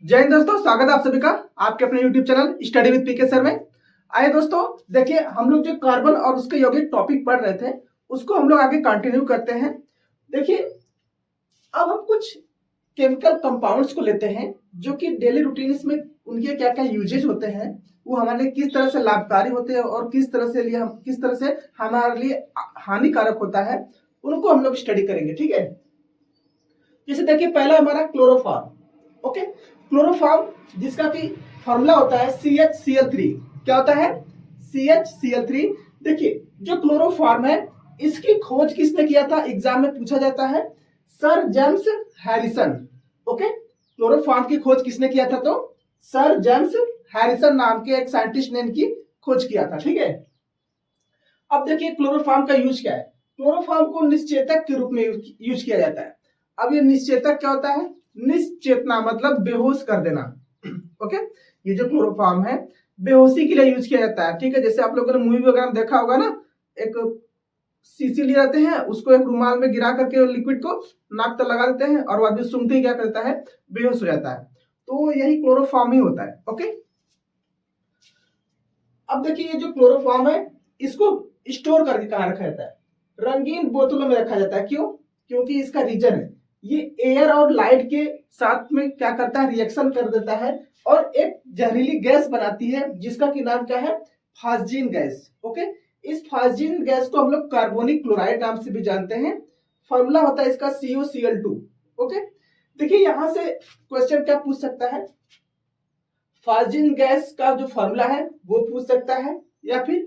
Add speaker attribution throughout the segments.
Speaker 1: जय हिंद दोस्तों, स्वागत है आप सभी का आपके अपने YouTube channel study with PK sir में। आइए दोस्तों, देखिए हम लोग जो कार्बन और उसके यौगिक टॉपिक पढ़ रहे थे उसको हम लोग आगे कंटिन्यू करते हैं। देखिए अब हम कुछ केमिकल कंपाउंड्स को लेते हैं जो कि डेली रूटीन्स में उनके क्या क्या यूजेज होते हैं, वो हमारे लिए किस तरह से लाभकारी होते हैं और किस तरह से हमारे लिए हानिकारक होता है, उनको हम लोग स्टडी करेंगे। ठीक है, जैसे देखिए पहला हमारा क्लोरोफॉर्म। ओके, क्लोरोफॉर्म जिसका कि फॉर्मूला होता है CHCl3। क्या होता है? CHCl3। देखिए जो क्लोरोफॉर्म है इसकी खोज किसने किया था, एग्जाम में पूछा जाता है, sir James Harrison. Okay, chloroform की खोज किसने किया था? तो सर जेम्स हैरिसन नाम के एक साइंटिस्ट ने इनकी खोज किया था। ठीक है, अब देखिए क्लोरोफॉर्म का यूज क्या है। क्लोरोफॉर्म को निश्चेतक के रूप में यूज किया जाता है। अब ये निश्चेतक क्या होता है? निश्चेतना मतलब बेहोश कर देना। ओके, ये जो क्लोरोफॉर्म है बेहोशी के लिए यूज किया जाता है। ठीक है, जैसे आप लोगों ने मूवी वगैरह में देखा होगा ना, एक शीशी ले जाते हैं, उसको एक रुमाल में गिरा करके लिक्विड को नाक तक लगा देते हैं और वो आदमी सूंघते ही क्या करता है, बेहोश हो जाता है। तो यही क्लोरोफॉर्म ही होता है। ओके, अब देखिए ये जो क्लोरोफॉर्म है इसको स्टोर करके कहाँ रखा जाता है? रंगीन बोतलों में रखा जाता है। क्यों? क्योंकि इसका रीजन है ये एयर और लाइट के साथ में क्या करता है, रिएक्शन कर देता है और एक जहरीली गैस बनाती है जिसका की नाम क्या है, फास्जीन गैस। ओके, इस फास्जीन गैस को हम लोग कार्बोनिक क्लोराइड नाम से भी जानते हैं। फॉर्मूला होता है इसका CuCl2। ओके, देखिए यहां से क्वेश्चन क्या पूछ सकता है, फास्जीन गैस का जो फॉर्मूला है वो पूछ सकता है, या फिर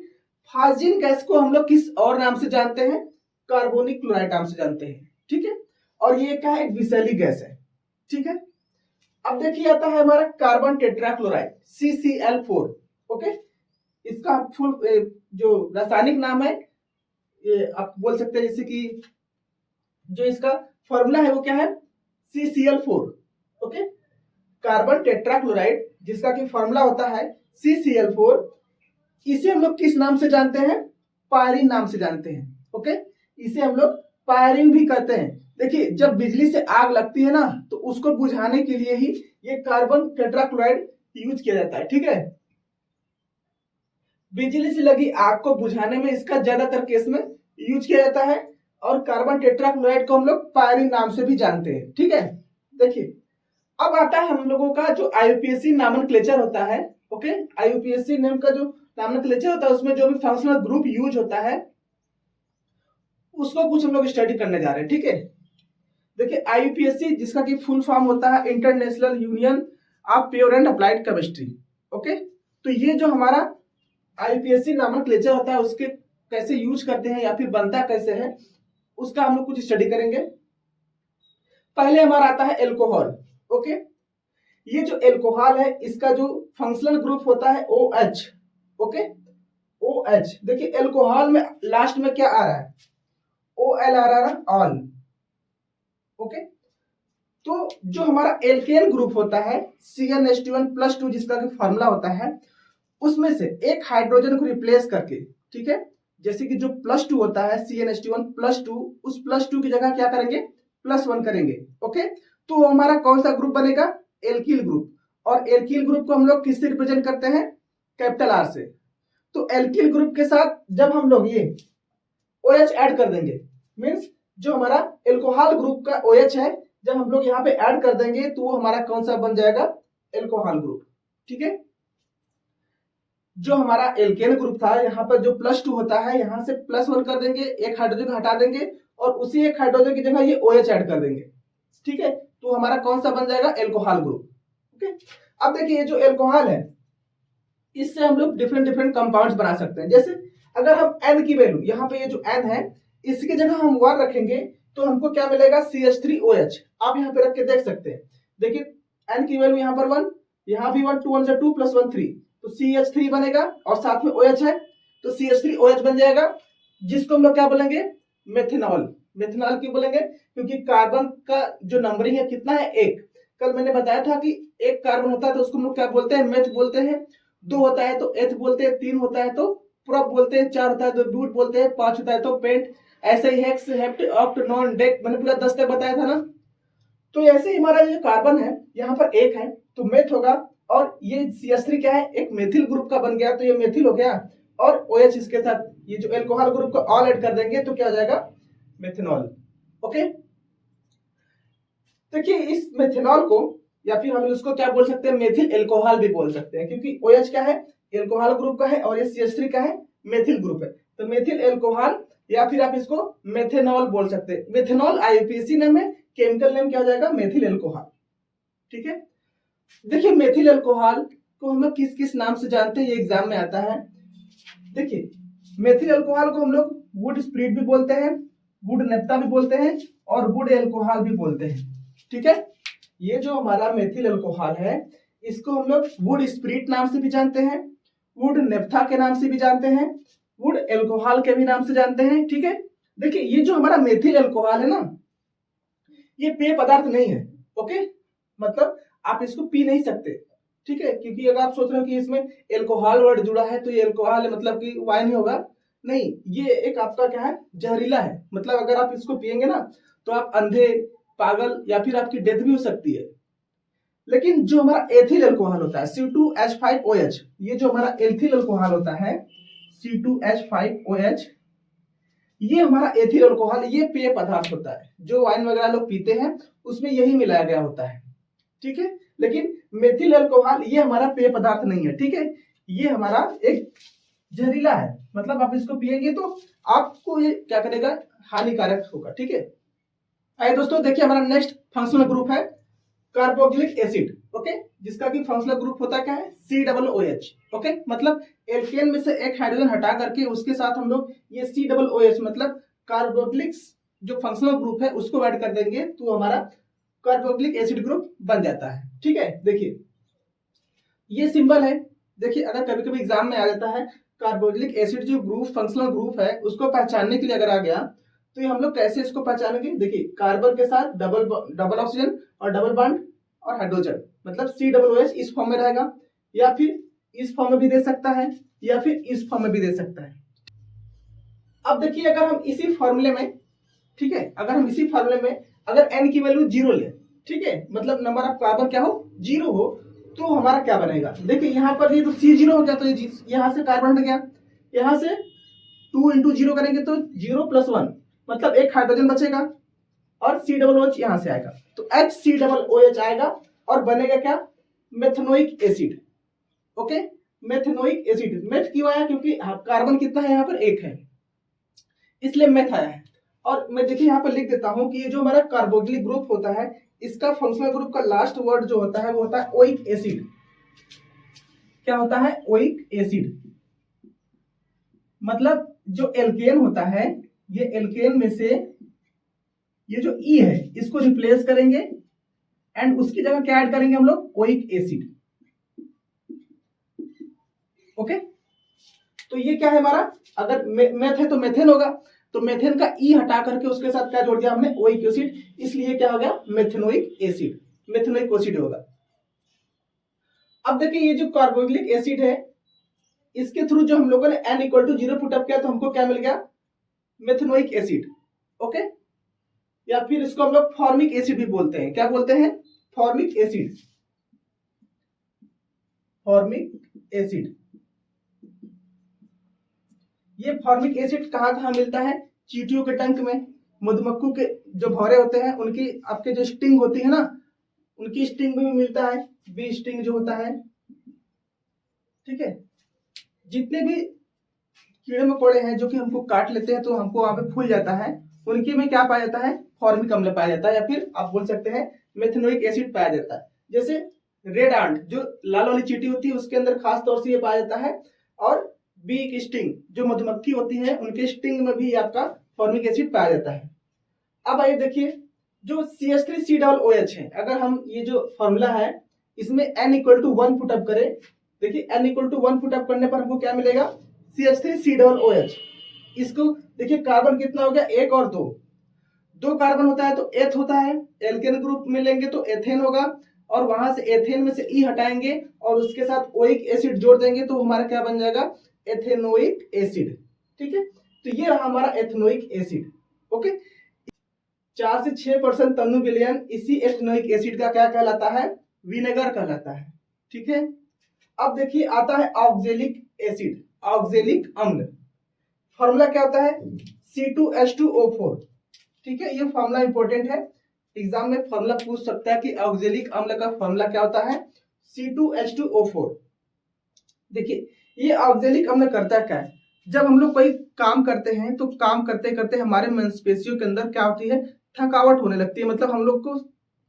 Speaker 1: फास्जीन गैस को हम लोग किस और नाम से जानते हैं, कार्बोनिक क्लोराइड नाम से जानते हैं। ठीक है, और ये क्या है, एक विषैली गैस है। ठीक है, अब देखिए आता है हमारा कार्बन टेट्राक्लोराइड CCl4। ओके, इसका फुल जो रासायनिक नाम है ये आप बोल सकते हैं, जैसे कि जो इसका फॉर्मूला है वो क्या है, CCl4। ओके, कार्बन टेट्राक्लोराइड जिसका कि फॉर्मूला होता है CCl4, इसे हम लोग किस नाम से जानते हैं, पायरीन नाम से जानते हैं। ओके, इसे हम लोग पायरीन भी कहते हैं। देखिए जब बिजली से आग लगती है ना तो उसको बुझाने के लिए ही ये कार्बन टेट्राक्लोराइड यूज किया जाता है। ठीक है, बिजली से लगी आग को बुझाने में इसका ज्यादातर केस में यूज किया जाता है और कार्बन टेट्राक्लोराइड को हम लोग पायरीन नाम से भी जानते हैं। ठीक है, देखिए अब आता है हम लोगों का जो IUPAC नॉमेनक्लेचर होता है। ओके, IUPAC नेम का जो नॉमेनक्लेचर होता है उसमें जो भी फंक्शनल ग्रुप यूज होता है उसको कुछ हम लोग स्टडी करने जा रहे हैं। ठीक है, देखिए IUPAC जिसका कि फुल फॉर्म होता है international union of pure and applied chemistry. Okay, तो ये जो हमारा IUPAC नॉमेनक्लेचर होता है उसके कैसे यूज करते हैं या फिर बनता कैसे है उसका हम लोग कुछ स्टडी करेंगे। पहले हमारा आता है एल्कोहल। ओके, ये जो एल्कोहल है इसका जो फंक्शनल ग्रुप होता है OH। ओके, OH देखिए एल्कोहल में लास्ट में क्या आ रहा है, OL आ रहा है, ऑल। ओके, तो जो हमारा एल्केन ग्रुप होता है CnH2n+2 जिसका कि फॉर्मूला होता है उसमें से एक हाइड्रोजन को रिप्लेस करके, ठीक है, जैसे कि जो +2 होता है CnH2n+2, उस +2 की जगह क्या करेंगे, +1 करेंगे। ओके, तो हमारा कौन सा ग्रुप बनेगा, एल्किल ग्रुप। और एल्किल ग्रुप को हम लोग किससे रिप्रेजेंट करते हैं, कैपिटल R से। तो एल्किल ग्रुप के साथ जब हम लोग ये OH ऐड कर देंगे, मीन्स जो हमारा एल्कोहल ग्रुप का OH है जब हम लोग यहाँ पे ऐड कर देंगे तो वो हमारा कौन सा बन जाएगा, एल्कोहल ग्रुप। ठीक है, जो हमारा एल्केन ग्रुप था यहाँ पर जो +2 होता है यहाँ से +1 कर देंगे, एक हाइड्रोजन हटा देंगे और उसी एक हाइड्रोजन की जगह ये OH ऐड कर देंगे। ठीक है, तो हमारा कौन सा बन जाएगा, एल्कोहल ग्रुप। ओके, अब देखिए ये जो एल्कोहल है इससे हम लोग डिफरेंट डिफरेंट कंपाउंड्स बना सकते हैं। जैसे अगर हम N की वैल्यू यहाँ पे ये जो N है इसकी जगह हम 1 रखेंगे तो हमको क्या मिलेगा, CH3OH। आप यहाँ पे रख के देख सकते हैं। देखिए N की वैल्यू यहाँ पर 1, यहाँ भी 1, 2 1 2 + 1 3, तो CH3 बनेगा और साथ में OH है तो CH3OH बन जाएगा, जिसको हम लोग क्या बोलेंगे, मेथेनॉल। मेथेनॉल क्यों बोलेंगे, क्योंकि कार्बन का जो नंबरिंग है कितना है, 1। कल मैंने बताया था कि एक कार्बन होता है तो उसको हम लोग क्या बोलते हैं, मेथ बोलते हैं। 2 होता है तो एथ बोलते हैं, 3 होता है तो प्रोप बोलते हैं, 4 होता है तो ब्यूट बोलते हैं, 5 होता है तो पेंट, ऐसे ही hex, hept, oct, non, dec, मैंने पूरा 10 तक बताया था ना। तो ऐसे ही हमारा जो कार्बन है यहाँ पर एक है तो मेथ होगा, और ये CH3 क्या है, एक मेथिल ग्रुप का बन गया तो ये मेथिल हो गया, और OH इसके साथ ये जो एल्कोहल ग्रुप को ऑल ऐड कर देंगे तो क्या हो जाएगा, मेथनॉल। ओके, देखिए इस मेथनॉल को या फिर हम इसको क्या बोल सकते हैं, मेथिल एल्कोहल भी बोल सकते हैं, क्योंकि OH क्या है, एल्कोहल ग्रुप का है, और ये CH3 का है, मेथिल ग्रुप है, तो मेथिल एल्कोहल या फिर आप इसको मेथेनॉल बोल सकते हैं। मेथेनॉल IUPAC नेम है, केमिकल नेम क्या हो जाएगा, मेथिल एल्कोहल। ठीक है, देखिए मेथिल एल्कोहल को हम लोग किस किस नाम से जानते हैं, ये एग्जाम में आता है। देखिए मेथिल एल्कोहल को हम लोग वुड स्प्रिट भी बोलते हैं, वुड नेप्था भी बोलते हैं, और वुड एल्कोहल भी बोलते हैं। ठीक है, ये जो हमारा मेथिल एल्कोहल है इसको हम लोग वुड स्प्रिट नाम से भी जानते हैं, वुड नेप्था के नाम से भी जानते हैं, वुड एल्कोहल के भी नाम से जानते हैं। ठीक है, देखिए ये जो हमारा मेथिल एल्कोहल है ना, ये पेय पदार्थ नहीं है। ओके, मतलब आप इसको पी नहीं सकते। ठीक है, क्योंकि अगर आप सोच रहे हो कि इसमें एल्कोहल वर्ड जुड़ा है तो ये एल्कोहल मतलब कि वाइन ही होगा, नहीं, ये एक आपका क्या है, जहरीला है। मतलब अगर आप इसको पिएंगे ना तो आप अंधे, पागल या फिर आपकी डेथ भी हो सकती है। लेकिन जो हमारा एथिल अल्कोहल होता है C2H5OH, ये जो हमारा एथिल अल्कोहल होता है C2H5OH, ये हमारा एथिल अल्कोहल, ये पेय पदार्थ होता है जो वाइन वगैरह लोग पीते हैं, उसमें यही मिलाया गया होता है। ठीक है, लेकिन मेथिल अल्कोहल ये हमारा पेय पदार्थ नहीं है। ठीक है, ये हमारा एक जहरीला है, मतलब आप इसको पिएंगे तो आपको ये क्या करेगा, हानिकारक होगा। ठीक है, आइए दोस्तों देखिए हमारा नेक्स्ट फंक्शनल ग्रुप है कार्बोक्सिलिक एसिड। ओके, जिसका कि फंक्शनल ग्रुप होता है क्या है, COOH। ओके, मतलब एल्केन में से एक हाइड्रोजन हटा करके उसके साथ हम लोग ये COOH मतलब कार्बोक्सिलिक जो फंक्शनल ग्रुप है उसको ऐड कर देंगे तो हमारा कार्बोक्सिलिक एसिड ग्रुप बन जाता है। ठीक है, देखिए ये सिंबल है। देखिए अगर कभी कभी एग्जाम में आ जाता है कार्बोक्सिलिक एसिड जो ग्रुप फंक्शनल ग्रुप है उसको पहचानने के लिए अगर आ गया तो ये हम लोग कैसे इसको पहचानेंगे, देखिए कार्बन के साथ डबल ऑक्सीजन और डबल बॉन्ड और हाइड्रोजन, मतलब COOH इस फॉर्म में रहेगा, या फिर इस फॉर्म में भी दे सकता है, या फिर इस फॉर्म में भी दे सकता है। अब देखिए अगर हम इसी फॉर्मूले में, ठीक है, अगर हम इसी फॉर्मूले में अगर n की वैल्यू 0 ले, ठीक है, मतलब नंबर ऑफ कार्बन क्या हो, 0 हो, तो हमारा क्या बनेगा, देखिए यहाँ पर ये तो C0 हो गया तो ये यहाँ से कार्बन हट गया, यहाँ से 2 × 0 करेंगे तो 0 + 1 मतलब एक हाइड्रोजन बचेगा, और COOH यहाँ से आएगा तो HCOOH आएगा और बनेगा क्या, methanoic acid. Okay, methanoic acid, meth क्यों आया, क्योंकि कार्बन कितना है यहाँ पर, 1 है, इसलिए मेथ आया है। और मैं देखिए यहाँ पर लिख देता हूं कि ये जो हमारा कार्बोक्सिलिक ग्रुप होता है इसका फंक्शनल ग्रुप का लास्ट वर्ड जो होता है वो होता है ओइक एसिड। क्या होता है, ओइक एसिड, मतलब जो एल्केन होता है, ये एल्केन में से ये जो ई है इसको रिप्लेस करेंगे एंड उसकी जगह क्या ऐड करेंगे हम लोग, ओइक एसिड। ओके, तो ये क्या है हमारा, अगर मेथ है तो मेथेन होगा, तो मेथेन का ई हटा करके उसके साथ क्या जोड़ दिया हमने, ओइक एसिड, इसलिए क्या हो गया, मेथनोइक एसिड, मेथनोइक एसिड होगा। अब देखिए ये जो कार्बोक्सिलिक एसिड है इसके थ्रू जो हम लोगों ने n = 0 पुट अप किया तो हमको क्या मिल गया, मेथनोइक एसिड। ओके, या फिर इसको हम लोग फॉर्मिक एसिड भी बोलते हैं, क्या बोलते हैं, फॉर्मिक एसिड, फॉर्मिक एसिड। ये फॉर्मिक एसिड कहाँ कहाँ मिलता है, चींटियों के टंक में, मधुमक्खू के जो भौरे होते हैं उनकी आपके जो स्टिंग होती है ना, उनकी स्टिंग में भी मिलता है, बी स्टिंग जो होता है। ठीक है, जितने भी कीड़े मकोड़े हैं जो कि हमको काट लेते हैं तो हमको वहां पे फूल जाता है, उनके में क्या पाया जाता है, फॉर्मिक अम्ल पाया जाता है, या फिर आप बोल सकते हैं मेथनोइक एसिड पाया जाता है। जैसे रेड आंट जो लाल वाली चींटी होती है उसके अंदर खास तौर से ये पाया जाता है, और बी की स्टिंग जो मधुमक्खी होती है उनके स्टिंग में भी आपका फॉर्मिक एसिड पाया जाता है। अब आइए देखिए जो CH3COOH है, अगर हम ये जो फॉर्मूला है इसमें n = 1 पुट अप करें, देखिए n = 1 पुट अप करने पर हमको क्या मिलेगा, CH3COOH। इसको देखिए कार्बन कितना हो गया, 1 और 2, 2 कार्बन होता है तो एथ होता है, एल्केन ग्रुप में लेंगे तो एथेन होगा, और वहां से एथेन में से ई हटाएंगे और उसके साथ ओइक एसिड जोड़ देंगे तो हमारा क्या बन जाएगा, एथेनोइक एसिड। ठीक है, तो ये रहा हमारा एथेनोइक एसिड। ओके, 4 से 6% तनु विलयन इसी एस्टेनोइक एसिड का क्या कहलाता है? विनेगर कहलाता है। ठीक है, अब देखिए आता है ऑक्जेलिक एसिड, ऑक्जेलिक अम्ल। फॉर्मूला क्या होता है? C2H2O4। ठीक है, ये फॉर्मूला इंपॉर्टेंट है, एग्जाम में फॉर्मूला पूछ सकता है कि ऑक्जेलिक अम्ल का फॉर्मूला क्या होता है? C2H2O4। देखिए ये ऑक्जेलिक अम्ल करता क्या है? जब हम लोग कोई काम करते हैं तो काम करते करते हमारे मांसपेशियों के अंदर क्या होती है? थकावट होने लगती है, मतलब हम लोग को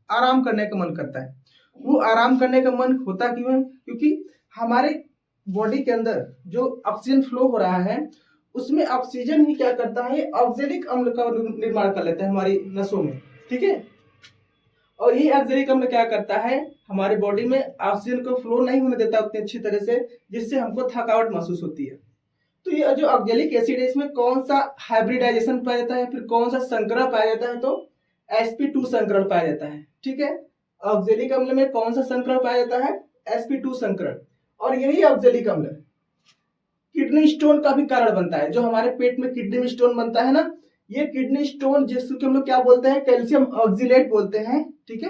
Speaker 1: आराम करने का मन करता है। वो आराम करने का मन होता क्यों है? क्योंकि हमारे बॉडी के अंदर जो ऑक्सीजन फ्लो हो रहा है उसमें ऑक्सीजन ही क्या करता है? ऑक्जेलिक अम्ल का निर्माण कर लेता है हमारी नसों में। ठीक है, और ये ऑक्जेलिक अम्ल क्या करता है? हमारे बॉडी में ऑक्सीजन को फ्लो नहीं होने देता उतनी अच्छी तरह से, जिससे हमको थकावट महसूस होती है। तो ये जो ऑक्जेलिक एसिड है इसमें कौन सा हाइब्रिडाइजेशन पाया जाता है, फिर कौन सा संकरण पाया जाता है? तो sp2 संकरण पाया जाता है। ठीक है, ऑक्जेलिक अम्ल में कौन सा संकरण पाया जाता है? sp2 संकरण। और यही ऑक्जेलिक अम्ल किडनी स्टोन का भी कारण बनता है। जो हमारे पेट में किडनी में स्टोन बनता है ना, ये किडनी स्टोन जिसको हम लोग क्या बोलते हैं? कैल्शियम ऑक्जिलेट बोलते हैं। ठीक है,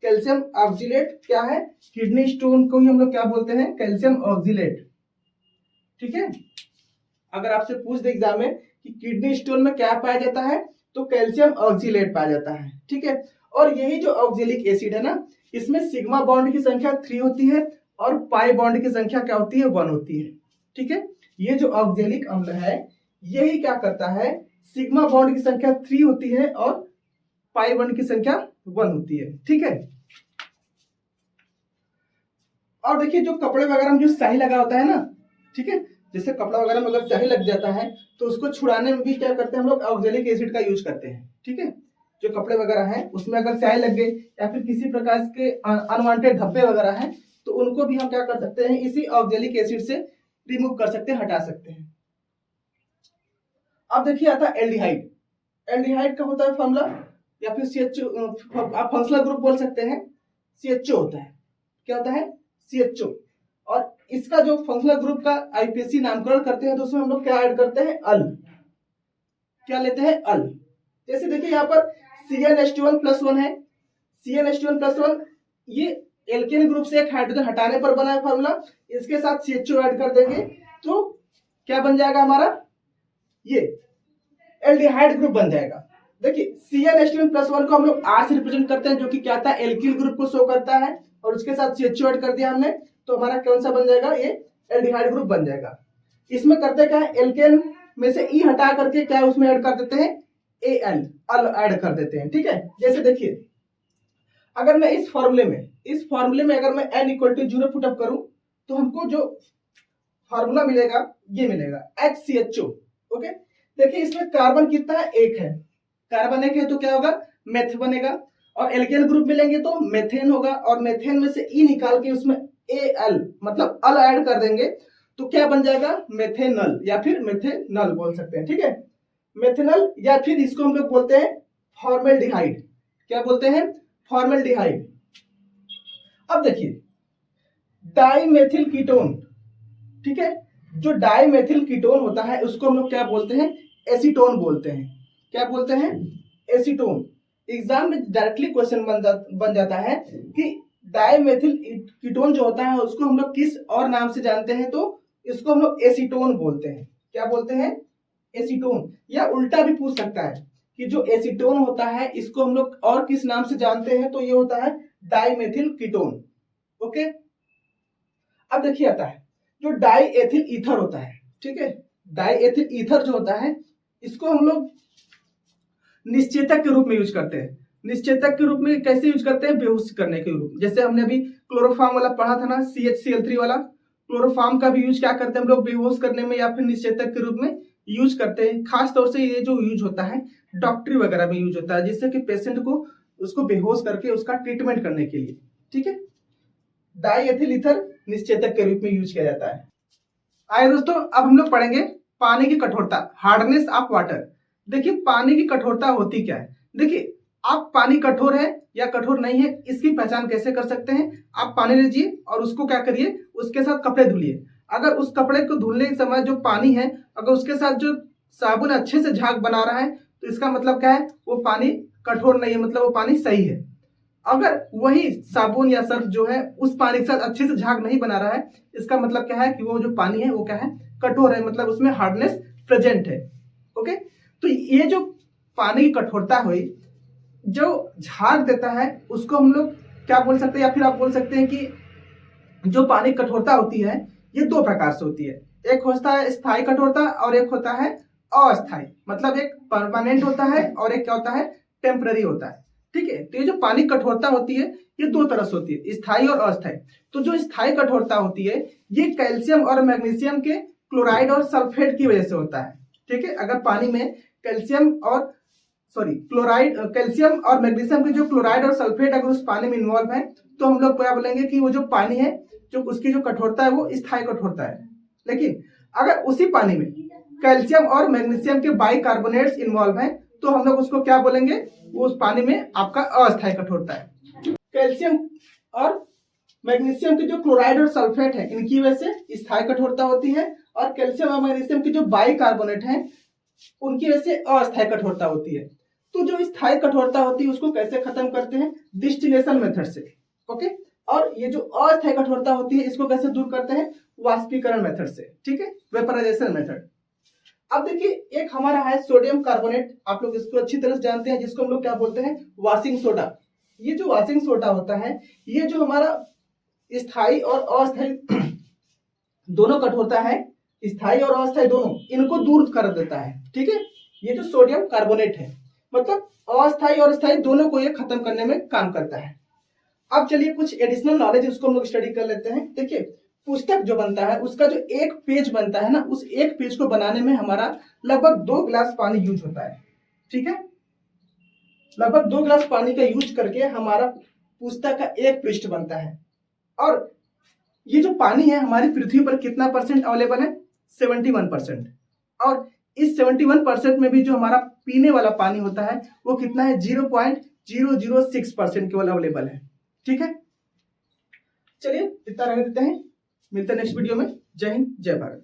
Speaker 1: कैल्शियम ऑक्जिलेट क्या है? किडनी स्टोन को ही हम लोग क्या बोलते हैं? Calcium oxalate. ठीक है, अगर आपसे पूछ दे एग्जाम में कि किडनी स्टोन में क्या पाया जाता है, तो कैल्शियम ऑक्जिलेट पाया जाता है। ठीक है, और यही जो ऑक्जेलिक एसिड है ना, इसमें सिग्मा बॉन्ड की संख्या 3 होती है और पाई बॉन्ड की संख्या क्या होती है? 1 होती है। ठीक है, ये जो ऑक्जेलिक अम्ल है यही क्या करता है? सिग्मा बॉन्ड की संख्या 3 होती है और पाई बॉन्ड की संख्या 1 होती है। ठीक है, और देखिए जो कपड़े वगैरह में जो स्याही लगा होता है ना, ठीक है, जैसे कपड़ा वगैरह में अगर स्याही लग जाता है तो उसको छुड़ाने में भी क्या करते हैं हम लोग? ऑक्जेलिक एसिड का यूज करते हैं। ठीक है, जो कपड़े वगैरह हैं उसमें अगर स्याही लग गई या फिर किसी प्रकार के अनवांटेड धब्बे वगैरह हैं तो उनको भी हम क्या कर सकते हैं? इसी ऑक्जेलिक एसिड से रिमूव कर सकते हैं, हटा सकते हैं। अब देखिए आता है एल्डिहाइड। एल्डिहाइड का होता है फॉर्मूला या फिर CHO, आप फंक्शनल ग्रुप बोल सकते हैं, CHO होता है। क्या होता है? CHO। और इसका जो फंक्शनल ग्रुप का आईपीएससी नामकरण करते हैं तो उसमें हम लोग क्या ऐड करते हैं? अल। क्या लेते हैं? अल। जैसे देखिए यहाँ पर CnH2n+1 है, CnH2n+1 ये एल्केन ग्रुप से एक हाइड्रोजन हटाने पर बना है फॉर्मूला, इसके साथ CHO ऐड कर देंगे तो क्या बन जाएगा हमारा? ये एल्डिहाइड ग्रुप बन जाएगा। देखिए CnH2n+1 को हम लोग R से रिप्रेजेंट करते हैं जो कि क्या था? एल्किल ग्रुप को शो करता है, और उसके साथ CHO ऐड कर दिया हमने तो हमारा कौन सा बन जाएगा? ये एल्डिहाइड ग्रुप बन जाएगा। इसमें करते क्या है? एल्केन में से E हटा करके क्या उसमें ऐड कर देते हैं? Al, अल ऐड कर देते हैं। ठीक है, जैसे देखिए अगर मैं इस फॉर्मूले में अगर मैं n = 0 पुटअप करूं तो हमको जो फॉर्मूला मिलेगा ये मिलेगा HCHO। ओके, देखिए इसमें कार्बन कितना है? 1 है। कार्बन 1 है तो क्या होगा? मेथ बनेगा, और एल्केन ग्रुप मिलेंगे तो मेथेन होगा, और मेथेन में से E निकाल के उसमें Al मतलब अल ऐड कर देंगे तो क्या बन जाएगा? मेथेनल या फिर मेथेनल बोल सकते हैं। ठीक है, मेथेनल या फिर इसको हम लोग बोलते हैं फॉर्मेल्डिहाइड। क्या बोलते हैं? फॉर्मेल्डिहाइड। अब देखिए डाइमेथिल कीटोन। ठीक है, जो डाइमेथिल कीटोन होता है उसको हम लोग क्या बोलते हैं? एसीटोन बोलते हैं। क्या बोलते हैं? एसीटोन। एग्जाम में डायरेक्टली क्वेश्चन बन जाता है कि डाइमेथिल कीटोन जो होता है उसको हम लोग किस और नाम से जानते हैं? तो इसको हम लोग एसीटोन बोलते हैं। क्या बोलते हैं? एसीटोन। या उल्टा भी पूछ सकता है कि जो एसीटोन होता है इसको हम लोग और किस नाम से जानते हैं? तो ये होता है डाइमेथिल कीटोन। ओके, अब देखिए आता है जो डाइएथिल ईथर होता है। ठीक है, डाइएथिल ईथर जो होता है इसको हम लोग निश्चेतक के रूप में यूज करते हैं। निश्चेतक के रूप में कैसे यूज करते हैं? बेहोश करने के रूप में। जैसे हमने अभी क्लोरोफार्म वाला पढ़ा था ना, CHCl3 वाला, क्लोरोफार्म का भी यूज क्या करते हैं हम लोग? बेहोश करने में या फिर निश्चेतक के रूप में यूज करते हैं। खास तौर से ये जो यूज होता है डॉक्टरी वगैरह में यूज होता है, जिससे कि पेशेंट को उसको बेहोश करके उसका ट्रीटमेंट करने के लिए। ठीक है, डाइएथिल ईथर निश्चेतक के रूप में यूज किया जाता है। आइए दोस्तों, अब हम लोग पढ़ेंगे पानी की कठोरता, हार्डनेस ऑफ वाटर। देखिए पानी की कठोरता होती क्या है? देखिए आप पानी कठोर है या कठोर नहीं है इसकी पहचान कैसे कर सकते हैं? आप पानी लीजिए और उसको क्या करिए? उसके साथ कपड़े धुलिए। अगर उस कपड़े को धुलने के समय जो पानी है अगर उसके साथ जो साबुन अच्छे से झाग बना रहा है तो इसका मतलब क्या है? वो पानी कठोर नहीं है, मतलब वो पानी सही है। अगर वही साबुन या सर्फ जो है उस पानी के साथ अच्छे से झाग नहीं बना रहा है, इसका मतलब क्या है कि वो जो पानी है वो क्या है, कठोर है, मतलब उसमें हार्डनेस प्रेजेंट है। ओके, तो ये जो पानी की कठोरता हुई जो झाग देता है उसको हम लोग क्या बोल सकते हैं, या फिर आप बोल सकते हैं कि जो पानी की कठोरता होती है ये दो प्रकार से होती है। एक होता है स्थायी कठोरता और एक होता है अस्थायी, मतलब एक परमानेंट होता है और एक क्या होता है, टेम्पररी होता है। ठीक है, तो ये जो पानी कठोरता होती है ये दो तरह से होती है, स्थायी और अस्थायी। तो जो स्थायी कठोरता होती है ये कैल्शियम और मैग्नीशियम के क्लोराइड और सल्फेट की वजह से होता है। ठीक है, अगर पानी में कैल्शियम और क्लोराइड, कैल्शियम और मैग्नीशियम के जो क्लोराइड और सल्फेट अगर उस पानी में इन्वॉल्व है तो हम लोग क्या बोलेंगे कि वो जो पानी है जो उसकी जो कठोरता है वो स्थायी कठोरता है। लेकिन अगर उसी पानी में कैल्शियम और मैग्नीशियम के बाइकार्बोनेट्स इन्वॉल्व हैं तो हम लोग उसको क्या बोलेंगे, उस पानी में आपका अस्थायी कठोरता है। कैल्शियम और मैग्नीशियम के जो क्लोराइड और सल्फेट है इनकी वजह से स्थायी कठोरता होती है, और कैल्शियम और मैग्नीशियम के जो बाइकार्बोनेट हैं उनकी वजह से अस्थायी कठोरता होती है। तो जो स्थायी कठोरता होती है उसको कैसे खत्म करते हैं, डिस्टिलेशन मेथड से। ओके, और ये जो अस्थायी कठोरता होती है इसको कैसे दूर करते हैं, वाष्पीकरण मेथड से। ठीक है, वेपराइजेशन मेथड। अब देखिए एक हमारा है सोडियम कार्बोनेट, आप लोग इसको अच्छी तरह से जानते हैं, जिसको हम लोग क्या बोलते हैं, वॉशिंग सोडा। ये जो वॉशिंग सोडा होता है ये जो हमारा स्थायी और अस्थायी दोनों कठोरता है, स्थायी और अस्थायी दोनों, इनको दूर कर देता है। ठीक है, ये जो सोडियम कार्बोनेट है मतलब अस्थायी और स्थायी दोनों को ये खत्म करने में काम करता है। अब चलिए कुछ एडिशनल नॉलेज उसको हम लोग स्टडी कर लेते हैं। देखिए पुस्तक जो बनता है उसका जो एक पेज बनता है ना, उस एक पेज को बनाने में हमारा लगभग 2 गिलास पानी यूज होता है। ठीक है, लगभग 2 गिलास पानी का यूज करके हमारा पुस्तक का एक पृष्ठ बनता है। और ये जो पानी है हमारी पृथ्वी पर कितना परसेंट अवेलेबल है, 71%। और इस 71% में भी जो हमारा पीने वाला पानी होता है वो कितना है, 0.006% केवल अवेलेबल है। ठीक है, चलिए इतना रहने देते हैं, मिलते हैं नेक्स्ट वीडियो में। जय हिंद, जय भारत।